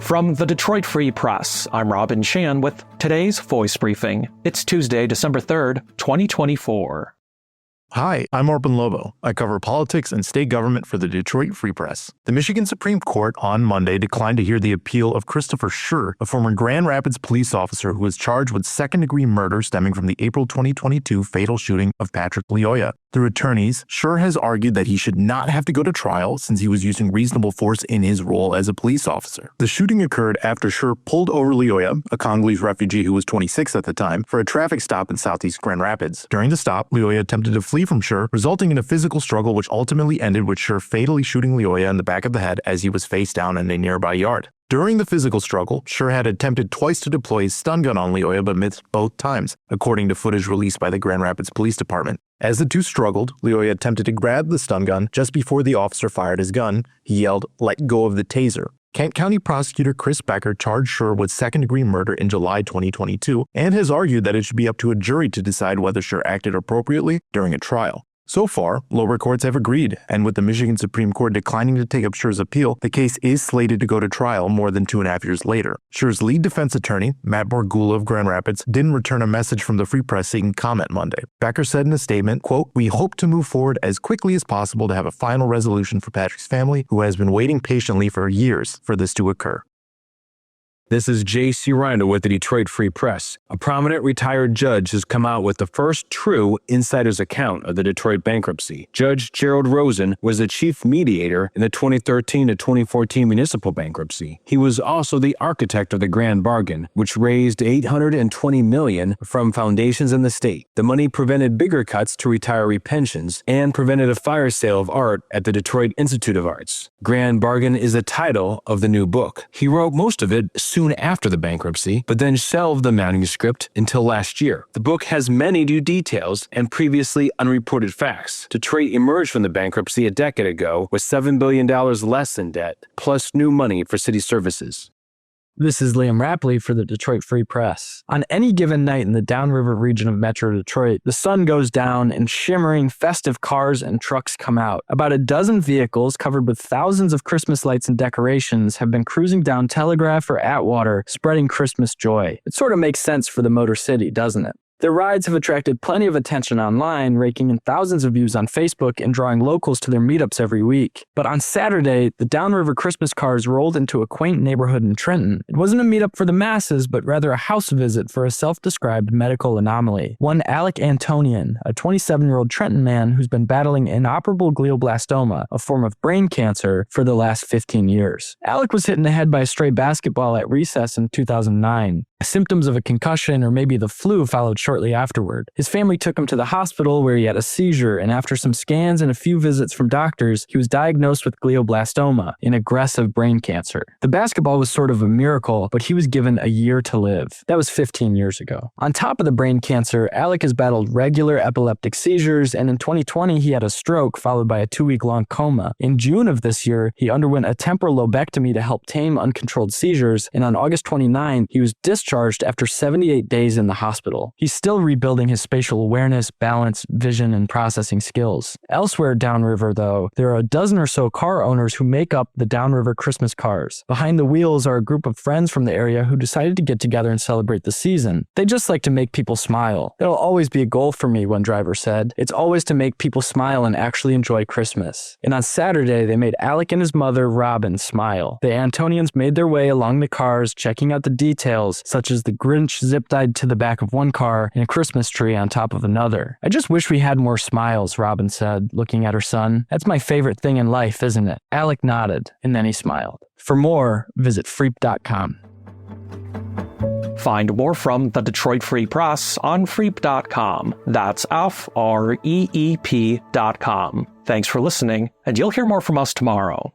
From the Detroit Free Press, I'm Robin Chan with today's Voice Briefing. It's Tuesday, December 3rd, 2024. Hi, I'm Orpin Lobo. I cover politics and state government for the Detroit Free Press. The Michigan Supreme Court on Monday declined to hear the appeal of Christopher Schur, a former Grand Rapids police officer who was charged with second-degree murder stemming from the April 2022 fatal shooting of Patrick Lyoya. Through attorneys, Schur has argued that he should not have to go to trial since he was using reasonable force in his role as a police officer. The shooting occurred after Schur pulled over Lyoya, a Congolese refugee who was 26 at the time, for a traffic stop in southeast Grand Rapids. During the stop, Lyoya attempted to flee from Schur, resulting in a physical struggle which ultimately ended with Schur fatally shooting Lyoya in the back of the head as he was face down in a nearby yard. During the physical struggle, Schur had attempted twice to deploy his stun gun on Lyoya but missed both times, according to footage released by the Grand Rapids Police Department. As the two struggled, Lyoya attempted to grab the stun gun. Just before the officer fired his gun, he yelled, "Let go of the taser." Kent County prosecutor Chris Becker charged Schur with second-degree murder in July 2022 and has argued that it should be up to a jury to decide whether Schur acted appropriately during a trial. So far, lower courts have agreed, and with the Michigan Supreme Court declining to take up Schur's appeal, the case is slated to go to trial more than 2.5 years later. Schur's lead defense attorney, Matt Borgula of Grand Rapids, didn't return a message from the Free Press seeking comment Monday. Becker said in a statement, quote, "We hope to move forward as quickly as possible to have a final resolution for Patrick's family, who has been waiting patiently for years for this to occur." This is J.C. Reindl with the Detroit Free Press. A prominent retired judge has come out with the first true insider's account of the Detroit bankruptcy. Judge Gerald Rosen was the chief mediator in the 2013 to 2014 municipal bankruptcy. He was also the architect of the Grand Bargain, which raised $820 million from foundations in the state. The money prevented bigger cuts to retiree pensions and prevented a fire sale of art at the Detroit Institute of Arts. Grand Bargain is the title of the new book. He wrote most of it soon after the bankruptcy, but then shelved the manuscript until last year. The book has many new details and previously unreported facts. Detroit emerged from the bankruptcy a decade ago with $7 billion less in debt, plus new money for city services. This is Liam Rapley for the Detroit Free Press. On any given night in the downriver region of Metro Detroit, the sun goes down and shimmering festive cars and trucks come out. About a dozen vehicles covered with thousands of Christmas lights and decorations have been cruising down Telegraph or Atwater, spreading Christmas joy. It sort of makes sense for the Motor City, doesn't it? Their rides have attracted plenty of attention online, raking in thousands of views on Facebook and drawing locals to their meetups every week. But on Saturday, the downriver Christmas cars rolled into a quaint neighborhood in Trenton. It wasn't a meetup for the masses, but rather a house visit for a self-described medical anomaly. One Alec Antonian, a 27-year-old Trenton man who's been battling inoperable glioblastoma, a form of brain cancer, for the last 15 years. Alec was hit in the head by a stray basketball at recess in 2009. Symptoms of a concussion or maybe the flu followed shortly afterward. His family took him to the hospital where he had a seizure, and after some scans and a few visits from doctors, he was diagnosed with glioblastoma, an aggressive brain cancer. The basketball was sort of a miracle, but he was given a year to live. That was 15 years ago. On top of the brain cancer, Alec has battled regular epileptic seizures, and in 2020 he had a stroke followed by a 2-week-long coma. In June of this year, he underwent a temporal lobectomy to help tame uncontrolled seizures, and on August 29, he was discharged after 78 days in the hospital. He's still rebuilding his spatial awareness, balance, vision, and processing skills. Elsewhere downriver, though, there are a dozen or so car owners who make up the downriver Christmas cars. Behind the wheels are a group of friends from the area who decided to get together and celebrate the season. They just like to make people smile. That'll always be a goal for me, one driver said. It's always to make people smile and actually enjoy Christmas. And on Saturday, they made Alec and his mother, Robin, smile. The Antonians made their way along the cars, checking out the details, such as the Grinch zip-tied to the back of one car and a Christmas tree on top of another. "I just wish we had more smiles," Robin said, looking at her son. "That's my favorite thing in life, isn't it?" Alec nodded, and then he smiled. For more, visit freep.com. Find more from the Detroit Free Press on freep.com. That's FREEP.com. Thanks for listening, and you'll hear more from us tomorrow.